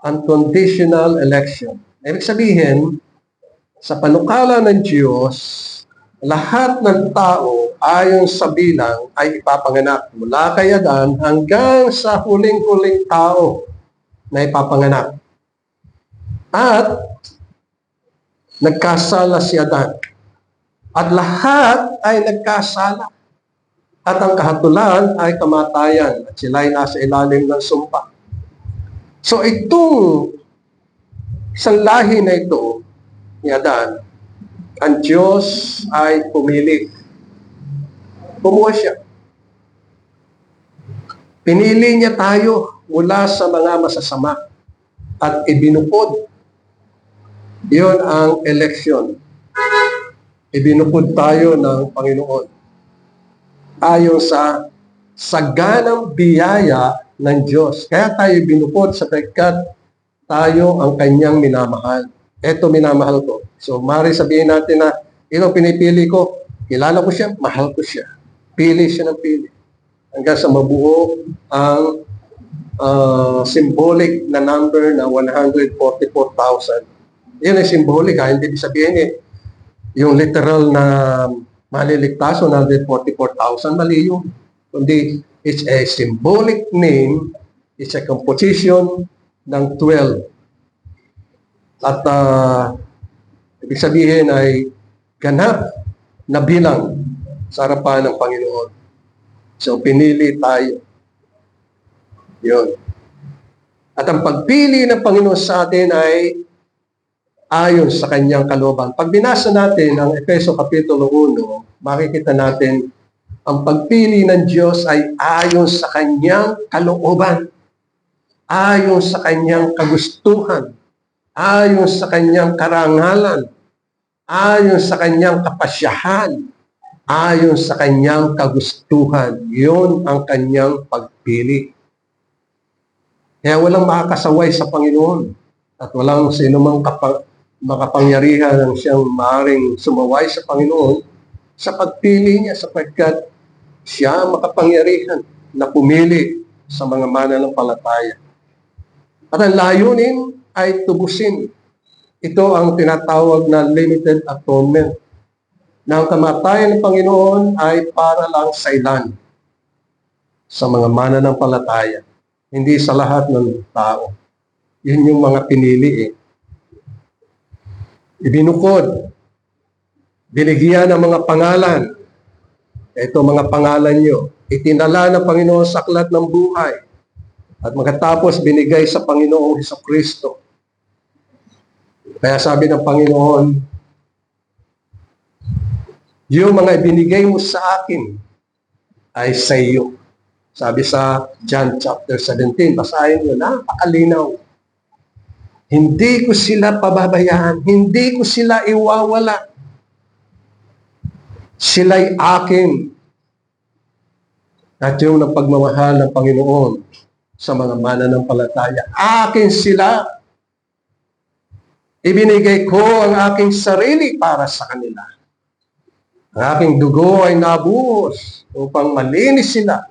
unconditional election? Ibig sabihin, sa panukala ng Diyos, lahat ng tao ayon sa bilang ay ipapanganak mula kay Adan hanggang sa huling-huling tao na ipapanganak. At nagkasala si Adan. At lahat ay nagkasala. At ang kahatulan ay kamatayan. At sila ay nasa ilalim ng sumpa. So itong isang lahi na ito ni Adan, ang Diyos ay pumili. Kumuha siya. Pinili niya tayo mula sa mga masasama at ibinukod. Iyon ang eleksyon. Ibinukod tayo ng Panginoon ayon sa saganang biyaya ng Diyos. Kaya tayo binukod sapagkat tayo ang kanyang minamahal. Eto minamahal ko. So, maaari sabihin natin na ito pinipili ko, kilala ko siya, mahal ko siya. Pili siya ng pili. Hanggang sa mabuo ang symbolic na number na 144,000. Yan ay symbolic hindi sabihin yung literal na maliligtas, 144,000, mali yun. Kundi, it's a symbolic name, it's a composition ng 12. At ibig sabihin ay ganap na bilang sa harapan ng Panginoon. So, pinili tayo. Yun. At ang pagpili ng Panginoon sa atin ay ayon sa kanyang kalooban. Pag binasa natin ang Efeso Kapitulo 1, makikita natin ang pagpili ng Diyos ay ayon sa kanyang kalooban, ayon sa kanyang kagustuhan, ayon sa kanyang karangalan, ayon sa kanyang kapasyahan, ayon sa kanyang kagustuhan. Yun ang kanyang pagpili. Kaya walang makakasaway sa Panginoon at walang sinumang makapangyarihan ang siyang maaaring sumaway sa Panginoon sa pagpili niya sapagkat siya makapangyarihan na pumili sa mga mananampalataya. At ang layunin ay tubusin. Ito ang tinatawag na limited atonement. Na ang kamatayan ng Panginoon ay para lang sa ilan, sa mga mananampalataya, hindi sa lahat ng tao. Yun yung mga pinili eh. Ibinukod, binigyan ng mga pangalan. Ito mga pangalan nyo. Itinala ng Panginoon sa aklat ng buhay. At magkatapos binigay sa Panginoong Hesukristo. Kaya sabi ng Panginoon, yung mga ibinigay mo sa akin ay sa iyo. Sabi sa John chapter 17, basahin nyo, napakalinaw. Hindi ko sila pababayaan, hindi ko sila iwawala. Sila'y akin. At yung pagmamahal ng Panginoon sa mga mananampalataya, akin sila. Ibinigay ko ang aking sarili para sa kanila. Ang aking dugo ay nabuhos upang malinis sila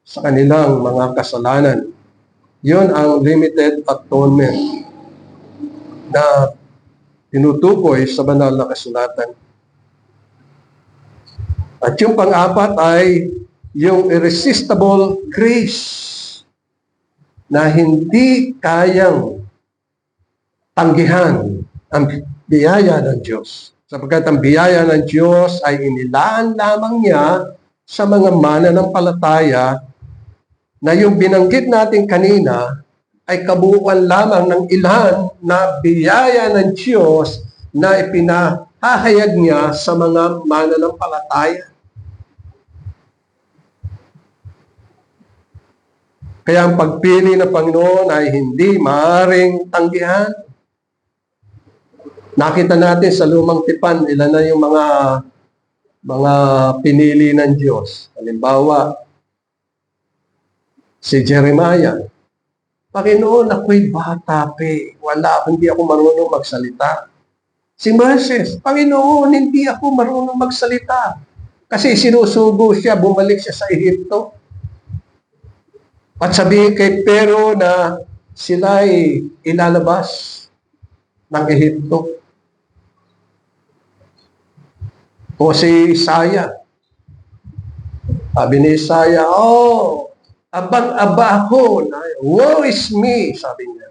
sa kanilang mga kasalanan. Yun ang limited atonement na tinutukoy sa banal na kasulatan. At yung pang-apat ay yung irresistible grace na hindi kayang tanggihan ang biyaya ng Diyos. Sapagkat ang biyaya ng Diyos ay inilaan lamang niya sa mga mananampalataya na yung binanggit natin kanina ay kabuuan lamang ng ilan na biyaya ng Diyos na ipinahahayag niya sa mga mananampalataya. Kaya ang pagpili ng Panginoon ay hindi maaaring tanggihan. Nakita natin sa lumang tipan, ilan na yung mga pinili ng Diyos. Halimbawa, si Jeremiah. Panginoon, ako'y bata pe. Hindi ako marunong magsalita. Si Moses, Panginoon, hindi ako marunong magsalita. Kasi sinusugo siya, bumalik siya sa Ehipto. At sabihin kay Pero na sila'y ilalabas ng Ehipto. O si Isaiah. Sabi ni Isaiah, abang-aba ako. Woe is me, sabi niya.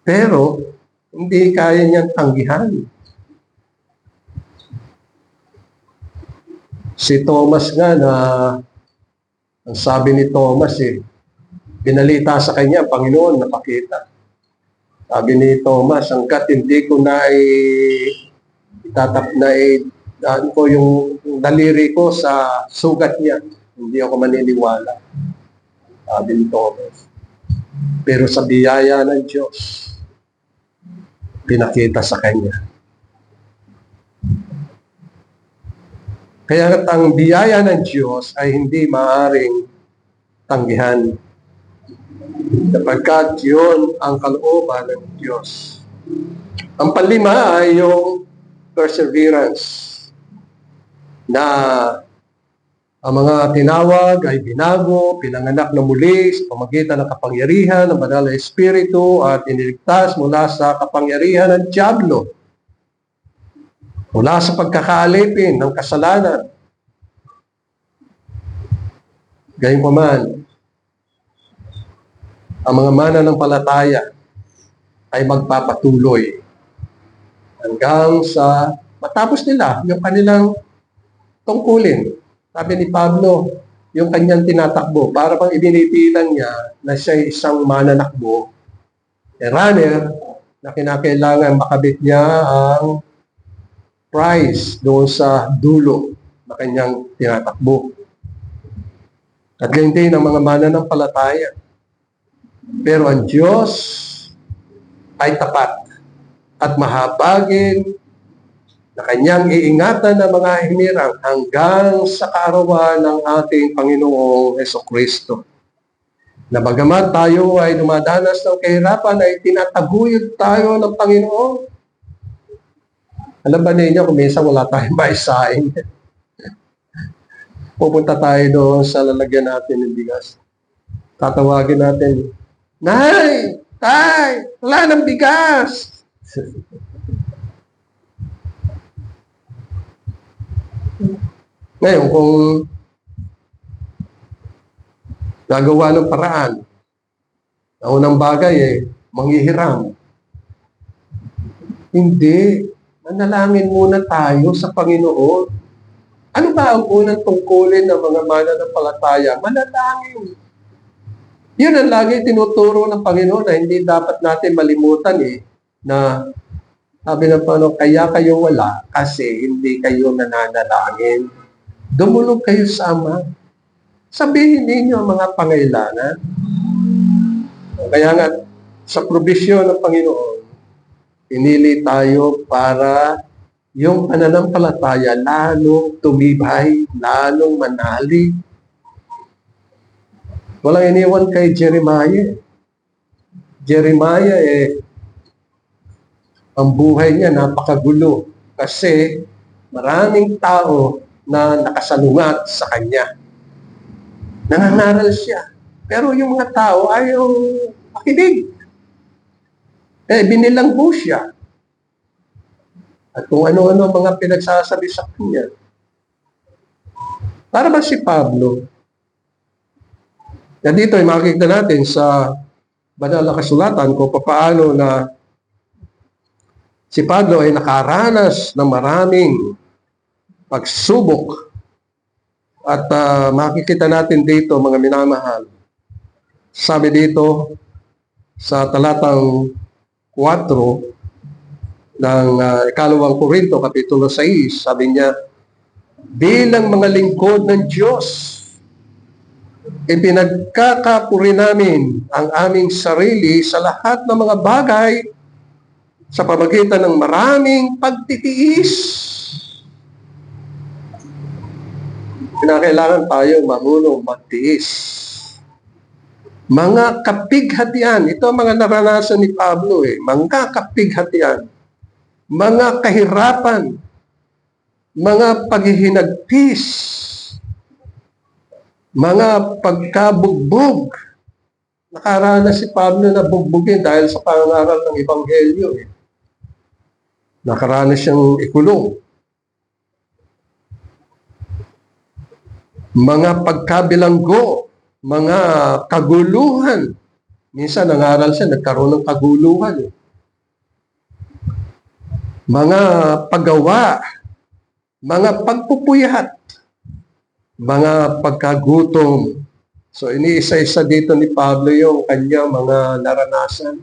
Pero, hindi kaya niyang tanggihan. Si Thomas nga na, ang sabi ni Thomas binalita sa kanya, Panginoon, napakita. Sabi ni Thomas, hanggat hindi ko na daan ko yung daliri ko sa sugat niya, hindi ako maniniwala. Sabi ni Thomas. Pero sa biyaya ng Diyos, pinakita sa kanya. Kaya ang biyaya ng Diyos ay hindi maaaring tanggihan. Sapagkat yun ang kalooban ng Diyos. Ang panlima ay yung perseverance na ang mga tinawag ay binago, pinanganak na muli sa pamagitan ng kapangyarihan ng Banal na Espiritu at iniligtas mula sa kapangyarihan ng Diablo, mula sa pagkakaalipin ng kasalanan. Gayunpaman, ang mga mananampalataya ay magpapatuloy hanggang sa matapos nila yung kanilang tungkulin. Sabi ni Pablo, yung kanyang tinatakbo, para bang ibinipitan niya na siya isang mananakbo, runner, na kinakailangan makabit niya ang prize doon sa dulo na kanyang tinatakbo. At ganyan din ang mga mananampalataya. Pero ang Diyos ay tapat at mahabagin na kanyang iingatan ng mga hinirang hanggang sa kaarawan ng ating Panginoong Hesukristo. Na bagamat tayo ay dumadanas ng kahirapan ay tinataguyod tayo ng Panginoon. Alam ba ninyo kung minsan wala tayong maisaing? Pupunta tayo doon sa lalagyan natin ng bigas. Tatawagin natin, Nay! Tay! Wala ng bigas! Ngayon, kung gagawa ng paraan, ang unang bagay manghihiram. Hindi. Manalangin muna tayo sa Panginoon. Ano ba ang unang tungkulin ng mga mananampalataya? Manalangin. Yun ang lagi tinuturo ng Panginoon na hindi dapat natin malimutan na sabi ng Panginoon, kaya kayo wala kasi hindi kayo nananalangin. Dumulog kayo sa Ama. Sabihin ninyo ang mga pangailangan. Kaya nga, sa probisyon ng Panginoon, pinili tayo para yung pananampalataya lalong tumibay, lalong manalig. Walang iniwan kay Jeremiah. Jeremiah ang buhay niya napakagulo kasi maraming tao na nakasalungat sa kanya. Nangangaral siya. Pero yung mga tao ayaw makinig. Binilanggo siya. At kung ano-ano mga pinagsasabi sa kanya. Para ba si Pablo? Na dito ay makikita natin sa banal na kasulatan kung paano na si Pablo ay nakaranas ng maraming pagsubok. At makikita natin dito, mga minamahal, sabi dito sa talatang 4 ng ikalawang Korinto, kapitulo 6, sabi niya, bilang mga lingkod ng Diyos, ipinagkakapuri namin ang aming sarili sa lahat ng mga bagay sa pamagitan ng maraming pagtitiis. Kinakailangan tayo marunong magtiis. Mga kapighatian, ito ang mga naranasan ni Pablo mga kapighatian, mga kahirapan, mga paghihinagpis, mga pagkabugbog. Nakaranas si Pablo na bugbugin dahil sa pangangaral ng Ebanghelyo. Nakaranas siyang ikulong. Mga pagkabilanggo, mga kaguluhan. Minsan nangaral siya, nagkaroon ng kaguluhan. Mga paggawa, mga pagpupuyat, mga pagkagutom. So iniisa-isa dito ni Pablo yung kanyang mga naranasan.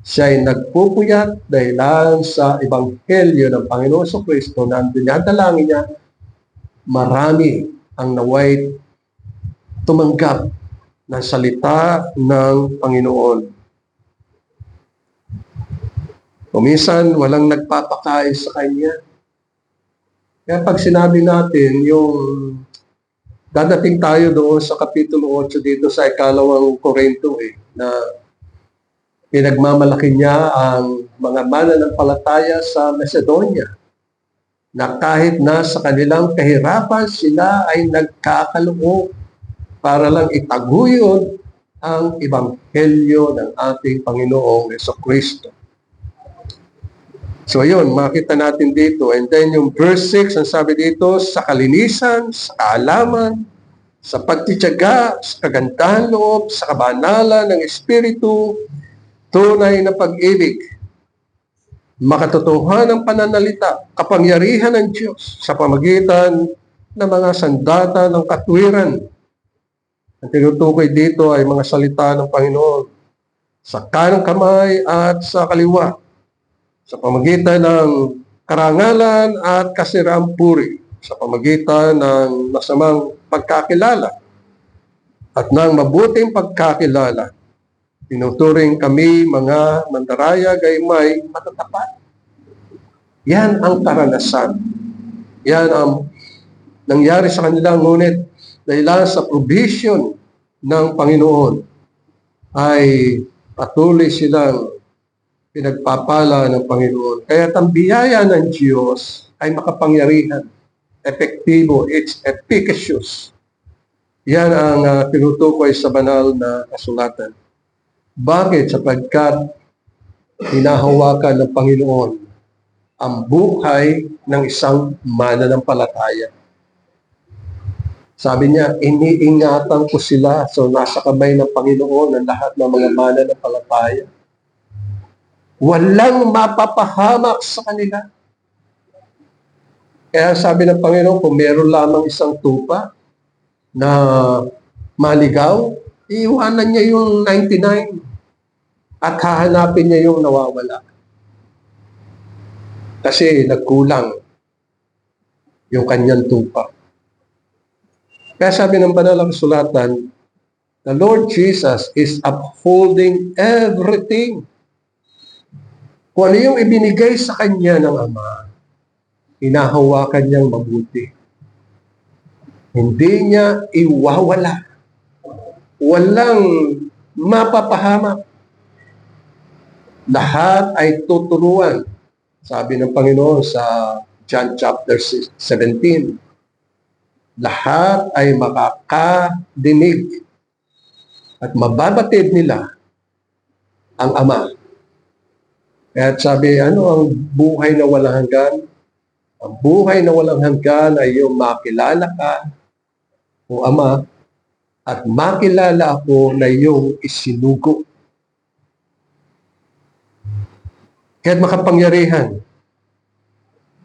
Siya ay nagpupuyat dahilan sa Ebanghelyo ng Panginoon sa Kristo na ang dinadalangin niya, marami ang naway tumanggap ng salita ng Panginoon. Kuminsan, walang nagpapakain sa kanya. Kaya pag sinabi natin, yung dadating tayo doon sa Kapitulo 8 dito sa ikalawang Korinto na pinagmamalaki niya ang mga mananampalataya sa Macedonia na kahit na sa kanilang kahirapan sila ay nagkakaloob para lang itaguyod ang Ebanghelyo ng ating Panginoong Jesucristo. So yun, makita natin dito. And then yung verse 6, ang sabi dito, sa kalinisan, sa kaalaman, sa pagtitiyaga, sa kagandahan loob, sa kabanalan ng Espiritu, tunay na pag-ibig, makatotohanan ng pananalita, kapangyarihan ng Diyos sa pamagitan ng mga sandata ng katwiran. Ang tinutukoy dito ay mga salita ng Panginoon sa kanang kamay at sa kaliwa, sa pamagitan ng karangalan at kasiraang puri, sa pamagitan ng masamang pagkakilala at ng mabuting pagkakilala. Tinuturing kami mga mandaraya gaymay matatapat. Yan ang karanasan. Yan ang nangyari sa kanila, ngunit dahil sa provision ng Panginoon ay patuloy silang pinagpapala ng Panginoon. Kaya ang biyaya ng Diyos ay makapangyarihan, epektibo, it's efficacious. Yan ang tinutukoy sa banal na kasulatan. Bakit? Sapagkat hinahawakan ng Panginoon ang buhay ng isang mananampalataya. Sabi niya, iniingatan ko sila. So, nasa kamay ng Panginoon ang lahat ng mga mananampalataya. Walang mapapahamak sa kanila. Kaya sabi ng Panginoon, kung meron lamang isang tupa na maligaw, iiwanan niya yung 99 at hahanapin niya yung nawawala. Kasi nagkulang yung kanyang tupa. Kaya sabi ng banal na kasulatan, the Lord Jesus is upholding everything. Kung ano yung ibinigay sa kanya ng Ama, hinahawakan niyang mabuti. Hindi niya iwawala. Walang mapapahamak. Lahat ay tuturuan. Sabi ng Panginoon sa John chapter 17, lahat ay makakadinig at mababatid nila ang Ama. Kaya sabi, ano ang buhay na walang hanggan? Ang buhay na walang hanggan ay yung makilala ka, o Ama, at makilala ako na yung isinugo. Kaya't makapangyarihan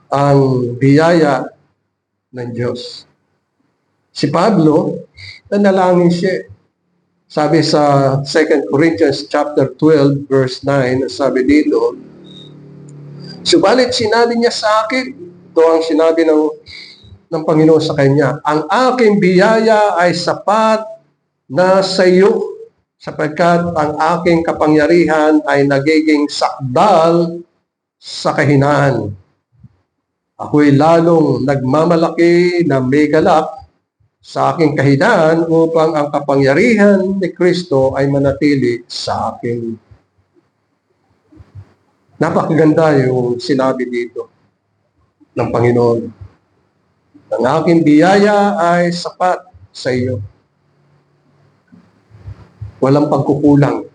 ang biyaya ng Diyos. Si Pablo, nanalangin siya. Sabi sa 2 Corinthians chapter 12 verse 9, sabi dito, subalit sinabi niya sa akin, ito ang sinabi ng Panginoon sa kanya, ang aking biyaya ay sapat na sa iyo, sapagkat ang aking kapangyarihan ay nagiging sakdal sa kahinaan. Ako'y lalong nagmamalaki na may galak sa aking kahinaan upang ang kapangyarihan ni Kristo ay manatili sa akin. Napakaganda yung sinabi dito ng Panginoon. Ang aking biyaya ay sapat sa iyo. Walang pagkukulang.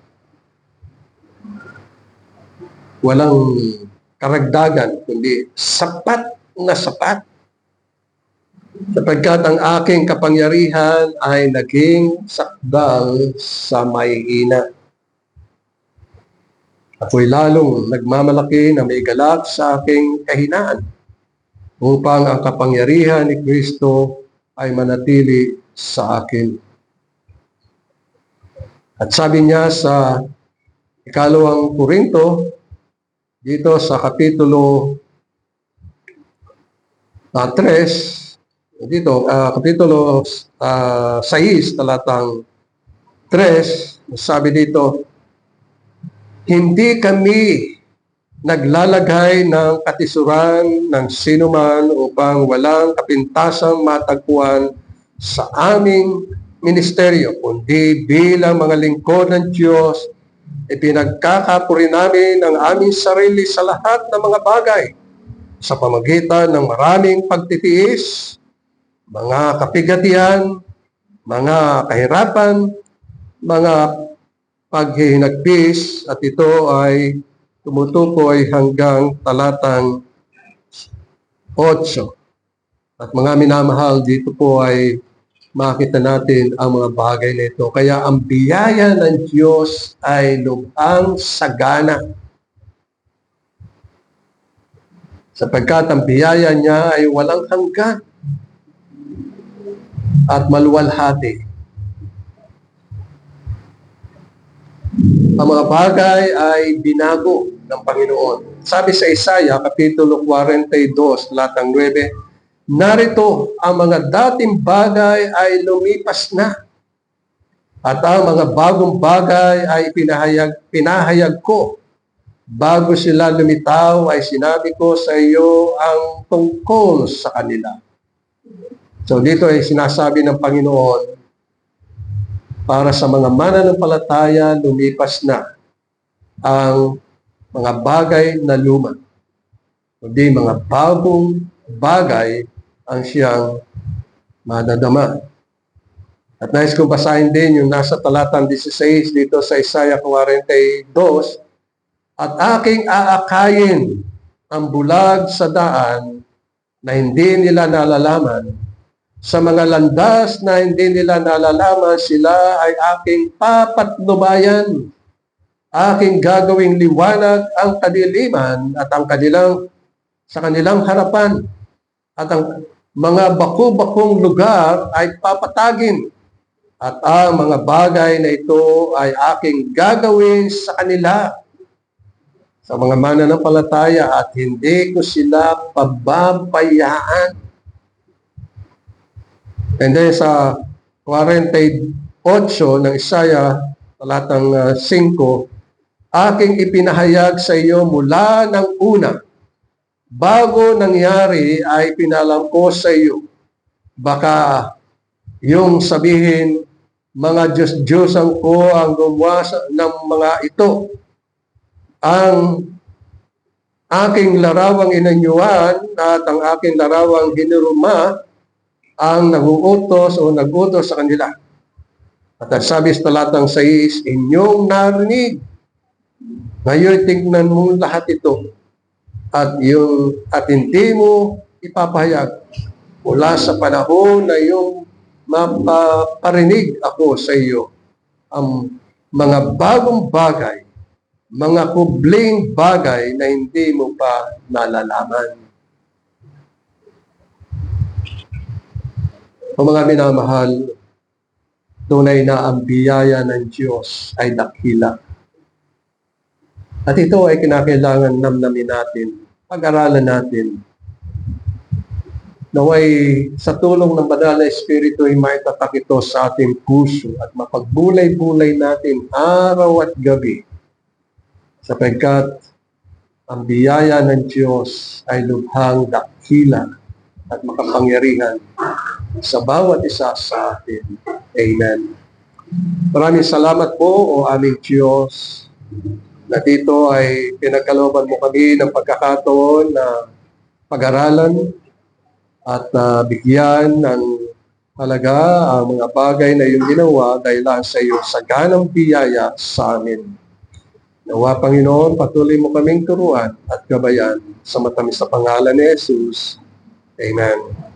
Walang karagdagan, kundi sapat na sapat. Sapagkat ang aking kapangyarihan ay naging sakdal sa mahihina. Ako'y lalong nagmamalaki na may galak sa aking kahinaan upang ang kapangyarihan ni Kristo ay manatili sa akin. At sabi niya sa 2 Korinto, dito sa kapitulo 3, dito, kapitulo 6, talatang 3, sabi dito, hindi kami naglalagay ng katisuran ng sinuman upang walang kapintasang matagpuan sa aming ministeryo, kundi bilang mga lingkod ng Diyos, ipinagkakapuri namin ang aming sarili sa lahat ng mga bagay sa pamagitan ng maraming pagtitiis, mga kapigatian, mga kahirapan, mga paghihinagpis, at ito ay tumutukoy hanggang talatang 8. At mga minamahal, dito po ay makita natin ang mga bagay na ito. Kaya ang biyaya ng Diyos ay lubhang sagana. Sapagkat ang biyaya niya ay walang hanggan at maluwalhati. Ang mga bagay ay binago ng Panginoon. Sabi sa Isaiah, kapitulo 42, talatang 9, narito, ang mga dating bagay ay lumipas na, at ang mga bagong bagay ay pinahayag ko. Bago sila lumitaw ay sinabi ko sa iyo ang tungkol sa kanila. So dito ay sinasabi ng Panginoon, para sa mga mananampalataya, lumipas na ang mga bagay na luma. Kundi mga bagong bagay ang siyang madadama. At nais kong basahin din yung nasa talatang 16 dito sa Isaiah 42, at aking aakayin ang bulag sa daan na hindi nila nalalaman. Sa mga landas na hindi nila nalalaman, sila ay aking papatnubayan. Aking gagawing liwanag ang kadiliman at ang sa kanilang harapan. At ang mga baku-bakong lugar ay papatagin. At ang mga bagay na ito ay aking gagawin sa kanila, sa mga mananampalataya, at hindi ko sila pababayaan. And then sa 48 ng Isaiah, talatang 5, aking ipinahayag sa iyo mula ng una, bago nangyari ay pinalam ko sa iyo. Baka yung sabihin, mga Diyos-Diyosan ko ang gumawa ng mga ito. Ang aking larawang inanyuan at ang aking larawang hiniruma ang nag-utos sa kanila. At ang sabi sa talatang 6, inyong narinig. Ngayon tingnan mo lahat ito at hindi mo ipapahayag mula sa panahon na yung mapaparinig ako sa iyo ang mga bagong bagay, mga kubling bagay na hindi mo pa nalalaman. O mga minamahal, tunay na ang biyaya ng Diyos ay dakila. At ito ay kinakailangan namnamin natin, pag-aralan natin. Naway sa tulong ng Banal na Espiritu ay maitatak ito sa ating puso at mapagbulay-bulay natin araw at gabi, sapagkat ang biyaya ng Diyos ay lubhang dakila at makapangyarihan sa bawat isa sa atin. Amen. Maraming salamat po, o aming Diyos, na dito ay pinagkalooban mo kami ng pagkakataon na pag-aralan at bigyan ng halaga ang mga bagay na iyong ginawa dahil sa iyong saganang biyaya sa amin. Nawa, Panginoon, patuloy mo kaming turuan at gabayan sa matamis na pangalan ni Jesus. Amen.